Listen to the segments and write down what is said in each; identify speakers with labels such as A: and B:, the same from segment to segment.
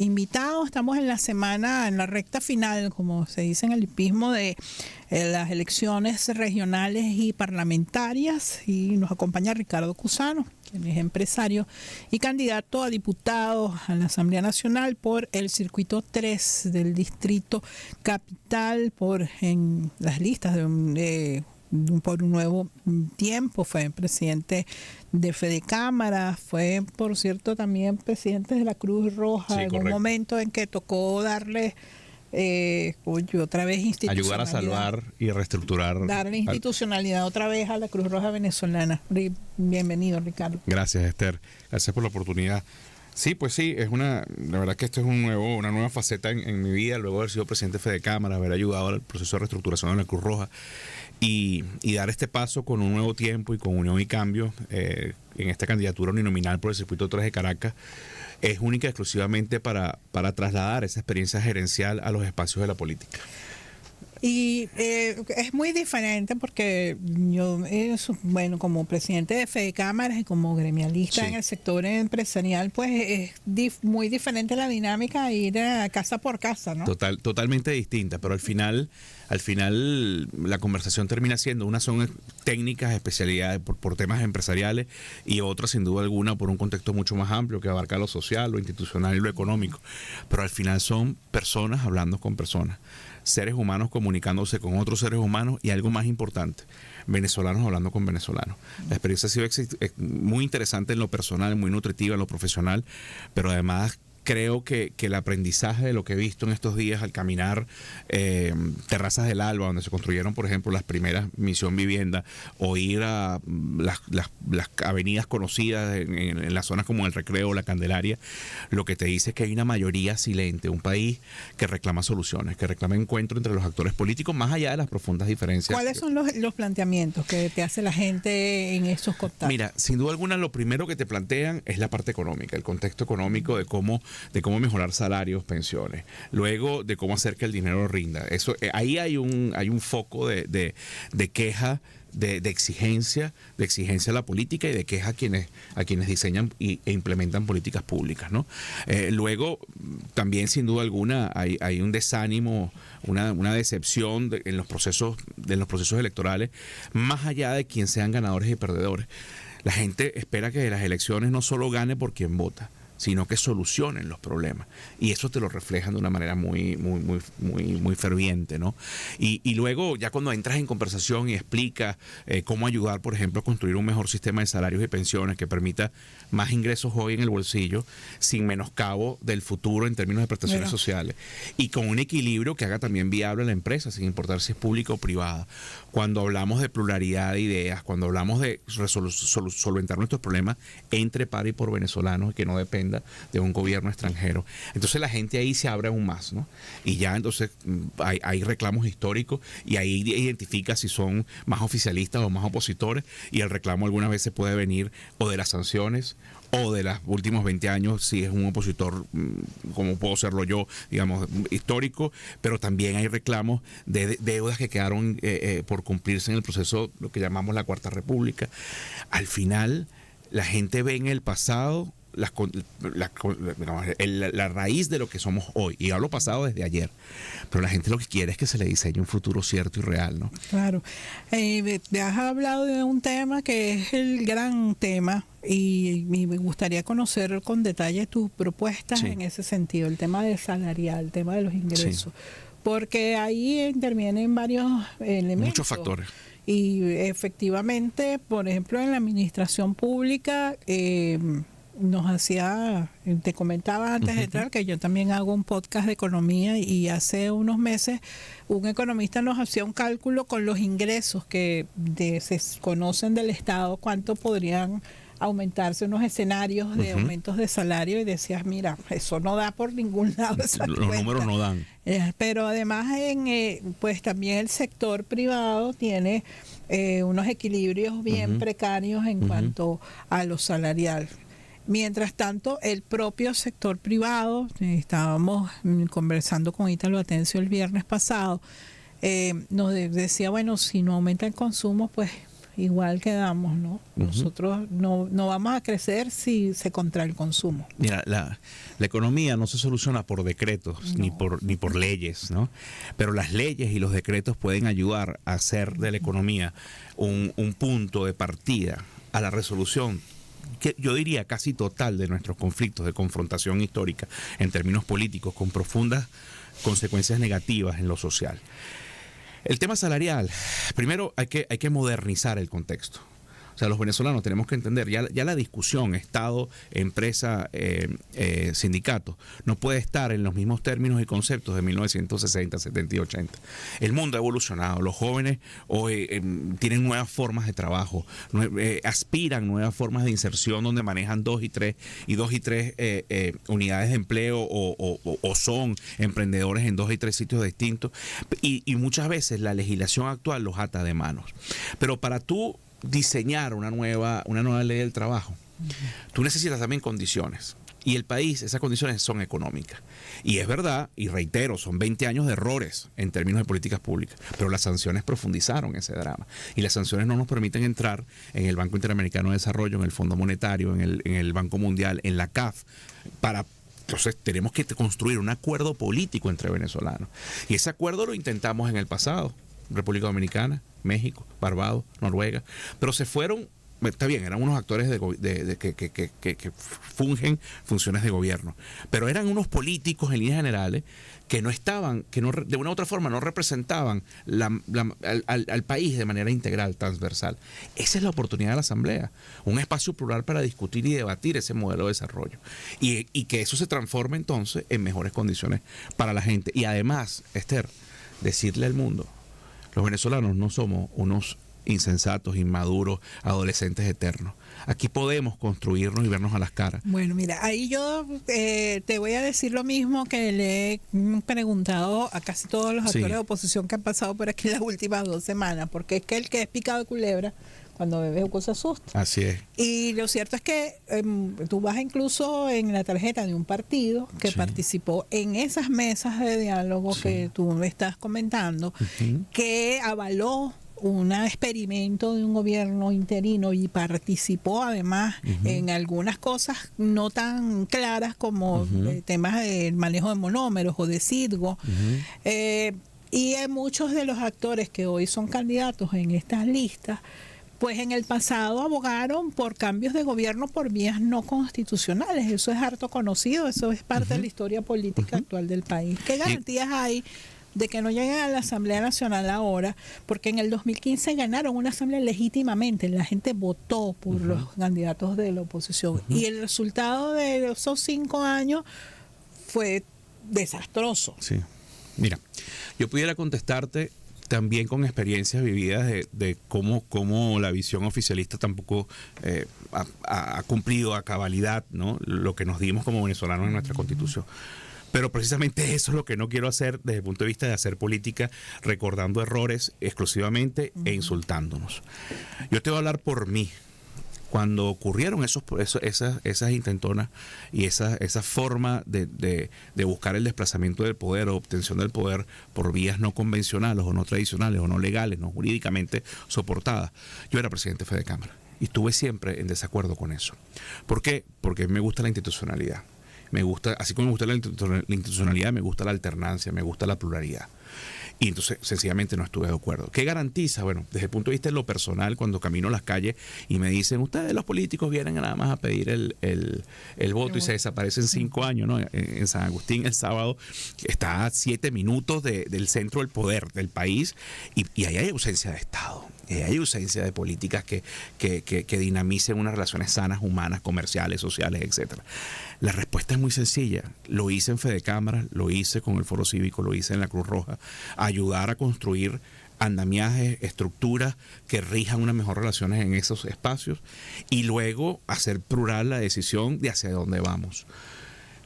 A: invitados. Estamos en la semana, en la recta final, como se dice en el hipismo, de las elecciones regionales y parlamentarias, y nos acompaña Ricardo Cusano, quien es empresario y candidato a diputado a la Asamblea Nacional por el circuito 3 del Distrito Capital, en las listas por un nuevo tiempo. Fue presidente de Fedecámara, fue, por cierto, también presidente de la Cruz Roja,
B: sí,
A: en
B: correcto.
A: un momento en que tocó darle otra vez institucionalidad.
B: Ayudar a salvar y reestructurar.
A: Darle institucionalidad otra vez a la Cruz Roja venezolana. Bienvenido, Ricardo.
B: Gracias, Esther. Gracias por la oportunidad. Sí, pues sí, la verdad que esto es una nueva faceta en mi vida, luego de haber sido presidente de Fedecámara, haber ayudado al proceso de reestructuración de la Cruz Roja y dar este paso con un nuevo tiempo y con unión y cambio en esta candidatura uninominal por el circuito 3 de Caracas. Es única y exclusivamente para trasladar esa experiencia gerencial a los espacios de la política.
A: Y es muy diferente porque yo, como presidente de Fedecámaras y como gremialista en el sector empresarial, pues es muy diferente la dinámica de ir a casa por casa, ¿no?
B: Totalmente distinta, pero al final la conversación termina siendo, unas son técnicas, especialidades por temas empresariales y otras sin duda alguna por un contexto mucho más amplio que abarca lo social, lo institucional y lo económico, pero al final son personas hablando con personas, seres humanos comunicándose con otros seres humanos y algo más importante, venezolanos hablando con venezolanos. La experiencia ha sido muy interesante en lo personal, muy nutritiva en lo profesional, pero además creo que el aprendizaje de lo que he visto en estos días al caminar Terrazas del Alba, donde se construyeron, por ejemplo, las primeras Misión Vivienda, o ir a las avenidas conocidas en las zonas como el Recreo o la Candelaria, lo que te dice es que hay una mayoría silente, un país que reclama soluciones, que reclama encuentro entre los actores políticos, más allá de las profundas diferencias.
A: ¿Cuáles son los planteamientos que te hace la gente en esos contactos?
B: Mira, sin duda alguna, lo primero que te plantean es la parte económica, el contexto económico de cómo mejorar salarios, pensiones, luego de cómo hacer que el dinero rinda. Eso, ahí hay un foco de queja, de exigencia a la política y de queja a quienes diseñan e implementan políticas públicas, ¿no? Luego, también sin duda alguna hay un desánimo, una decepción en los procesos electorales, más allá de quien sean ganadores y perdedores. La gente espera que de las elecciones no solo gane por quien vota, sino que solucionen los problemas. Y eso te lo reflejan de una manera muy ferviente, ¿no? Y luego, ya cuando entras en conversación y explicas cómo ayudar, por ejemplo, a construir un mejor sistema de salarios y pensiones que permita más ingresos hoy en el bolsillo, sin menoscabo del futuro en términos de prestaciones sociales, y con un equilibrio que haga también viable a la empresa, sin importar si es pública o privada. Cuando hablamos de pluralidad de ideas, cuando hablamos de solventar nuestros problemas entre par y por venezolanos, que no depende de un gobierno extranjero. Entonces la gente ahí se abre aún más, ¿no? Y ya entonces hay reclamos históricos y ahí identifica si son más oficialistas o más opositores, y el reclamo algunas veces puede venir o de las sanciones o de los últimos 20 años, si es un opositor, como puedo serlo yo, digamos, histórico, pero también hay reclamos de deudas que quedaron por cumplirse en el proceso, lo que llamamos la Cuarta República. Al final, la gente ve en el pasado la raíz de lo que somos hoy, y hablo pasado desde ayer, pero la gente lo que quiere es que se le diseñe un futuro cierto y real, ¿no?
A: Claro. Has hablado de un tema que es el gran tema, y me gustaría conocer con detalle tus propuestas en ese sentido, el tema del salarial, el tema de los ingresos, porque ahí intervienen varios elementos.
B: Muchos factores.
A: Y efectivamente, por ejemplo, en la administración pública, te comentaba antes de entrar que yo también hago un podcast de economía, y hace unos meses un economista nos hacía un cálculo con los ingresos que se conocen del Estado, cuánto podrían aumentarse unos escenarios de aumentos de salario, y decías, mira, eso no da por ningún lado.
B: Los números no dan.
A: Pero además pues también el sector privado tiene unos equilibrios bien precarios en cuanto a lo salarial. Mientras tanto, el propio sector privado, estábamos conversando con Ítalo Atencio el viernes pasado, nos decía, bueno, si no aumenta el consumo, pues igual quedamos, ¿no? Nosotros no vamos a crecer si se contrae el consumo.
B: Mira, la economía no se soluciona por decretos ni por leyes, ¿no? Pero las leyes y los decretos pueden ayudar a hacer de la economía un punto de partida a la resolución, que yo diría casi total, de nuestros conflictos de confrontación histórica en términos políticos, con profundas consecuencias negativas en lo social. El tema salarial, primero hay que modernizar el contexto. O sea, los venezolanos tenemos que entender, ya la discusión Estado, empresa, sindicato, no puede estar en los mismos términos y conceptos de 1960, 70 y 80. El mundo ha evolucionado, los jóvenes hoy tienen nuevas formas de trabajo, aspiran nuevas formas de inserción donde manejan dos y tres unidades de empleo o son emprendedores en 2 y 3 sitios distintos, y muchas veces la legislación actual los ata de manos. Pero para tú diseñar una nueva ley del trabajo, tú necesitas también condiciones. Y el país, esas condiciones son económicas. Y es verdad, y reitero, son 20 años de errores en términos de políticas públicas, pero las sanciones profundizaron ese drama. Y las sanciones no nos permiten entrar en el Banco Interamericano de Desarrollo, en el Fondo Monetario, en el Banco Mundial, en la CAF, entonces tenemos que construir un acuerdo político entre venezolanos. Y ese acuerdo lo intentamos en el pasado. República Dominicana, México, Barbados, Noruega, pero se fueron, está bien, eran unos actores que fungen funciones de gobierno, pero eran unos políticos en líneas generales que no estaban, que no, de una u otra forma no representaban al país de manera integral, transversal. Esa es la oportunidad de la Asamblea, un espacio plural para discutir y debatir ese modelo de desarrollo, y que eso se transforme entonces en mejores condiciones para la gente. Y además, Esther, decirle al mundo: los venezolanos no somos unos insensatos, inmaduros, adolescentes eternos. Aquí podemos construirnos y vernos a las caras.
A: Bueno, mira, ahí yo te voy a decir lo mismo que le he preguntado a casi todos los actores de oposición que han pasado por aquí las últimas 2 semanas, porque es que el que es picado de culebra, cuando bebe uno se asusta.
B: Así es.
A: Y lo cierto es que tú vas incluso en la tarjeta de un partido que participó en esas mesas de diálogo que tú me estás comentando, que avaló un experimento de un gobierno interino y participó además en algunas cosas no tan claras como temas del manejo de monómeros o de SIDGO. Y muchos de los actores que hoy son candidatos en estas listas, pues en el pasado abogaron por cambios de gobierno por vías no constitucionales. Eso es harto conocido, eso es parte de la historia política actual del país. ¿Qué garantías hay de que no lleguen a la Asamblea Nacional ahora? Porque en el 2015 ganaron una asamblea legítimamente, la gente votó por los candidatos de la oposición, y el resultado de esos 5 años fue desastroso.
B: Sí. Mira, yo pudiera contestarte también con experiencias vividas de cómo la visión oficialista tampoco ha cumplido a cabalidad, ¿no?, lo que nos dimos como venezolanos en nuestra Constitución. Pero precisamente eso es lo que no quiero hacer desde el punto de vista de hacer política recordando errores exclusivamente e insultándonos. Yo te voy a hablar por mí. Cuando ocurrieron esas intentonas y esa forma de buscar el desplazamiento del poder o obtención del poder por vías no convencionales o no tradicionales o no legales, no jurídicamente soportadas, yo era presidente de Fedecámara y estuve siempre en desacuerdo con eso. ¿Por qué? Porque me gusta la institucionalidad. Me gusta, así como me gusta la institucionalidad, me gusta la alternancia, me gusta la pluralidad. Y entonces sencillamente no estuve de acuerdo. ¿Qué garantiza? Bueno, desde el punto de vista de lo personal, cuando camino a las calles y me dicen, ustedes los políticos vienen nada más a pedir el voto y se desaparecen 5 años, ¿no? En San Agustín el sábado está a 7 minutos del centro del poder del país y ahí hay ausencia de Estado. Hay ausencia de políticas que dinamicen unas relaciones sanas, humanas, comerciales, sociales, etcétera. La respuesta es muy sencilla. Lo hice en Fedecámara, lo hice con el Foro Cívico, lo hice en la Cruz Roja. Ayudar a construir andamiajes, estructuras que rijan unas mejores relaciones en esos espacios y luego hacer plural la decisión de hacia dónde vamos.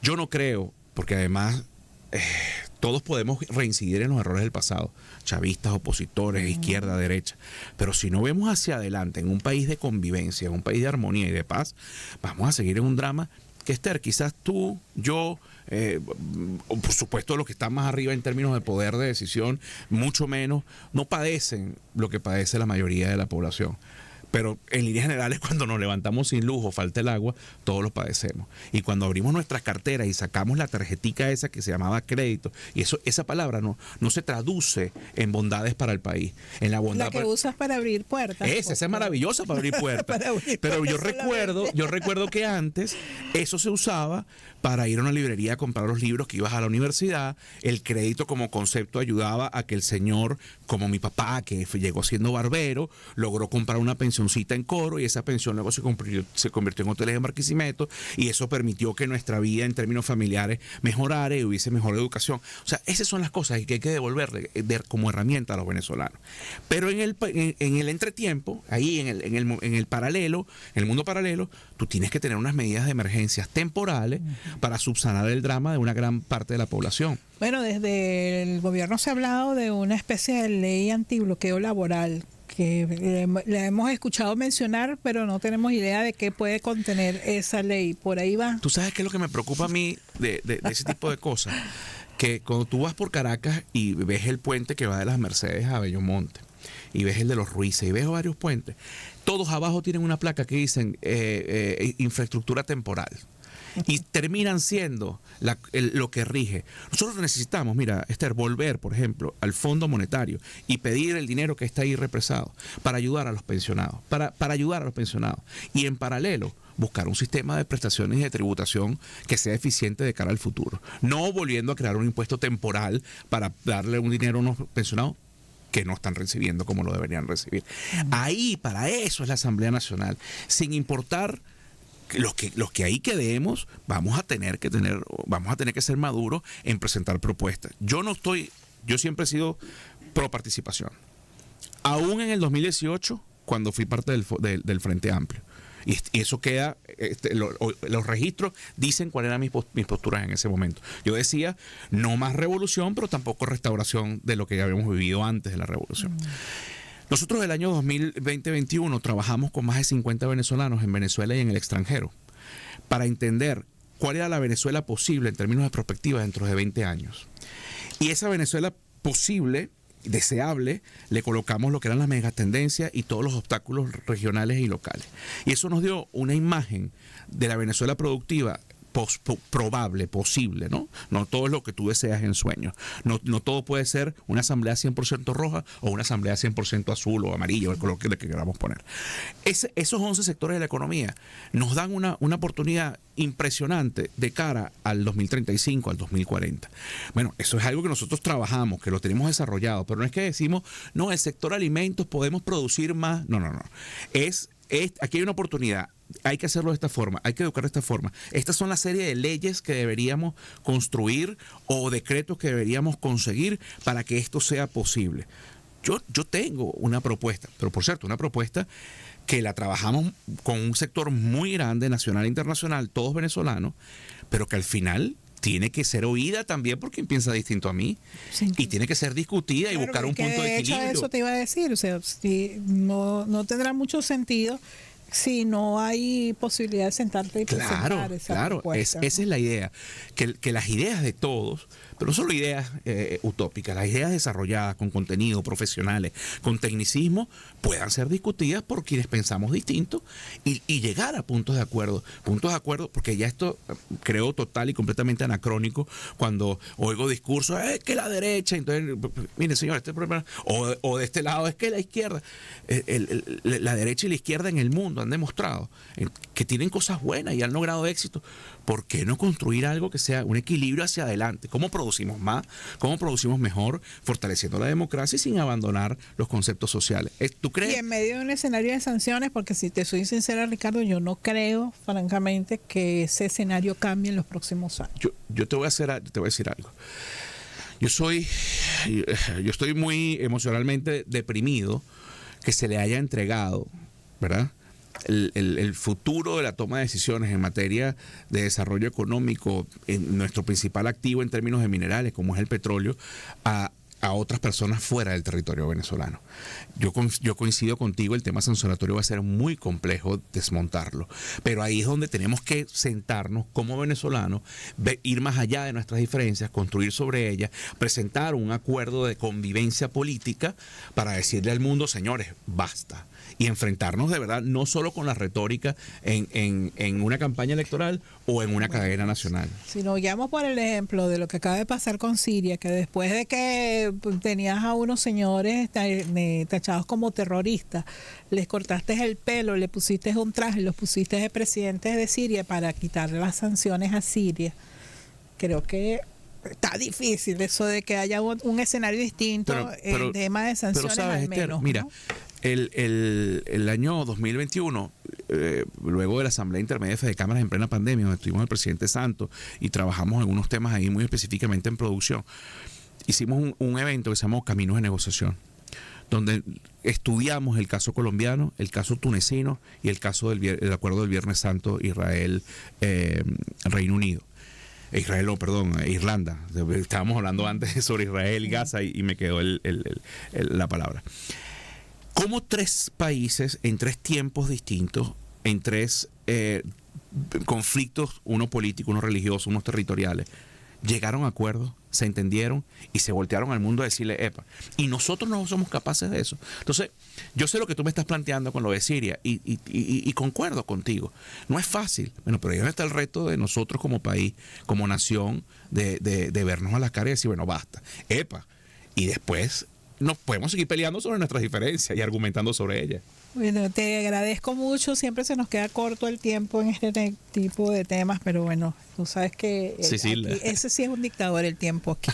B: Yo no creo, porque además todos podemos reincidir en los errores del pasado, chavistas, opositores, izquierda, derecha, pero si no vemos hacia adelante en un país de convivencia, en un país de armonía y de paz, vamos a seguir en un drama Esther, quizás tú, yo, por supuesto los que están más arriba en términos de poder de decisión, mucho menos, no padecen lo que padece la mayoría de la población. Pero en líneas generales, cuando nos levantamos sin luz o falta el agua, todos lo padecemos. Y cuando abrimos nuestras carteras y sacamos la tarjetica esa que se llamaba crédito, y esa palabra no se traduce en bondades para el país. En la bondad
A: la que usas para abrir puertas.
B: Esa es maravillosa para abrir puertas. Pero yo recuerdo que antes eso se usaba para ir a una librería a comprar los libros que ibas a la universidad. El crédito como concepto ayudaba a que el señor, como mi papá, que llegó siendo barbero, logró comprar una pensioncita en Coro, y esa pensión luego se convirtió en hoteles de Barquisimeto, y eso permitió que nuestra vida en términos familiares mejorara y hubiese mejor educación. O sea, esas son las cosas que hay que devolverle como herramienta a los venezolanos. Pero en el entretiempo, ahí en el paralelo, en el mundo paralelo, tú tienes que tener unas medidas de emergencias temporales para subsanar el drama de una gran parte de la población.
A: Bueno, desde el gobierno se ha hablado de una especie de ley antibloqueo laboral que la hemos escuchado mencionar, pero no tenemos idea de qué puede contener esa ley. Por ahí va.
B: ¿Tú sabes qué es lo que me preocupa a mí de ese tipo de cosas? Que cuando tú vas por Caracas y ves el puente que va de las Mercedes a Bellomonte, y ves el de los Ruices, y ves varios puentes, todos abajo tienen una placa que dicen infraestructura temporal. Y terminan siendo lo que rige. Nosotros necesitamos, mira, Esther, volver, por ejemplo, al Fondo Monetario y pedir el dinero que está ahí represado para ayudar a los pensionados, para ayudar a los pensionados. Y en paralelo, buscar un sistema de prestaciones y de tributación que sea eficiente de cara al futuro. No volviendo a crear un impuesto temporal para darle un dinero a unos pensionados que no están recibiendo como lo deberían recibir. Ahí, para eso es la Asamblea Nacional. Sin importar los que ahí quedemos, vamos a tener que ser maduros en presentar propuestas. Yo siempre he sido pro participación. Aún en el 2018, cuando fui parte del Frente Amplio. Y eso queda, los registros dicen cuáles eran mis posturas en ese momento. Yo decía, no más revolución, pero tampoco restauración de lo que habíamos vivido antes de la revolución. Nosotros el año 2020-21 trabajamos con más de 50 venezolanos en Venezuela y en el extranjero para entender cuál era la Venezuela posible en términos de perspectiva dentro de 20 años. Y esa Venezuela posible, deseable, le colocamos lo que eran las megatendencias y todos los obstáculos regionales y locales. Y eso nos dio una imagen de la Venezuela productiva probable, posible, ¿no? No todo es lo que tú deseas en sueños. No todo puede ser una asamblea 100% roja o una asamblea 100% azul o amarillo, el color que queramos poner. Esos 11 sectores de la economía nos dan una oportunidad impresionante de cara al 2035, al 2040. Bueno, eso es algo que nosotros trabajamos, que lo tenemos desarrollado, pero no es que decimos, no, el sector alimentos podemos producir más. No. Aquí hay una oportunidad. Hay que hacerlo de esta forma, hay que educar de esta forma. Estas son la serie de leyes que deberíamos construir o decretos que deberíamos conseguir para que esto sea posible. Yo tengo una propuesta, pero por cierto, una propuesta que la trabajamos con un sector muy grande, nacional e internacional, todos venezolanos, pero que al final tiene que ser oída también por quien piensa distinto a mí. Sí. Y tiene que ser discutida y buscar un punto de equilibrio.
A: Eso te iba a decir, o sea, no tendrá mucho sentido si no hay posibilidad de sentarte y presentar esa propuesta,
B: esa es la idea, que las ideas de todos, pero no solo ideas utópicas, las ideas desarrolladas con contenido, profesionales, con tecnicismo, puedan ser discutidas por quienes pensamos distinto y llegar a puntos de acuerdo, porque ya esto creo total y completamente anacrónico cuando oigo discursos, es que la derecha, entonces, mire señor, este problema, o de este lado es que la izquierda, la derecha y la izquierda en el mundo han demostrado que tienen cosas buenas y han logrado éxito. ¿Por qué no construir algo que sea un equilibrio hacia adelante? ¿Cómo producimos más? ¿Cómo producimos mejor? Fortaleciendo la democracia y sin abandonar los conceptos sociales. ¿Tú crees?
A: Y en medio de un escenario de sanciones, porque si te soy sincera, Ricardo, yo no creo, francamente, que ese escenario cambie en los próximos años.
B: Yo te voy a decir algo. Yo estoy muy emocionalmente deprimido que se le haya entregado, ¿verdad?, el futuro de la toma de decisiones en materia de desarrollo económico, en nuestro principal activo en términos de minerales, como es el petróleo, a a otras personas fuera del territorio venezolano. Yo coincido contigo, el tema sancionatorio va a ser muy complejo desmontarlo, pero ahí es donde tenemos que sentarnos como venezolanos, ir más allá de nuestras diferencias, construir sobre ellas, presentar un acuerdo de convivencia política para decirle al mundo, señores, basta, y enfrentarnos de verdad no solo con la retórica en una campaña electoral o en una cadena nacional.
A: Si nos guiamos por el ejemplo de lo que acaba de pasar con Siria, que después de que tenías a unos señores tachados como terroristas, les cortaste el pelo, le pusiste un traje, los pusiste de presidentes de Siria para quitarle las sanciones a Siria, creo que está difícil eso de que haya un escenario distinto en tema de sanciones,
B: sabes,
A: al menos,
B: Esther, mira,
A: ¿no?
B: el año 2021, luego de la Asamblea Intermedia de Fede Cámaras en plena pandemia, donde estuvimos el presidente Santos y trabajamos en unos temas ahí muy específicamente en producción, hicimos un evento que se llamó Caminos de Negociación, donde estudiamos el caso colombiano, el caso tunecino y el caso del acuerdo del Viernes Santo Israel-Reino Unido. Irlanda. Estábamos hablando antes sobre Israel y Gaza y me quedó la palabra. ¿Cómo tres países en tres tiempos distintos, en tres conflictos, uno político, uno religioso, unos territoriales, llegaron a acuerdos, se entendieron y se voltearon al mundo a decirle, epa, y nosotros no somos capaces de eso? Entonces, yo sé lo que tú me estás planteando con lo de Siria y concuerdo contigo. No es fácil, bueno, pero ahí está el reto de nosotros como país, como nación, de vernos a la cara y decir, bueno, basta, epa, y después nos podemos seguir peleando sobre nuestras diferencias y argumentando sobre ellas.
A: Bueno, te agradezco mucho. Siempre se nos queda corto el tiempo en este tipo de temas, pero bueno, tú sabes que ese sí es un dictador, el tiempo aquí.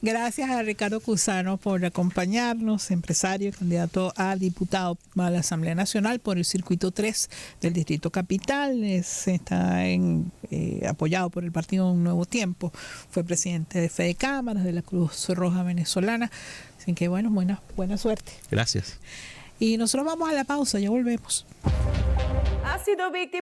A: Gracias a Ricardo Cusano por acompañarnos, empresario, candidato a diputado a la Asamblea Nacional por el Circuito 3 del Distrito Capital. Está apoyado por el partido Un Nuevo Tiempo. Fue presidente de Fede Cámaras, de la Cruz Roja Venezolana. Así que bueno, buena suerte.
B: Gracias.
A: Y nosotros vamos a la pausa, ya volvemos.
C: Ha sido víctima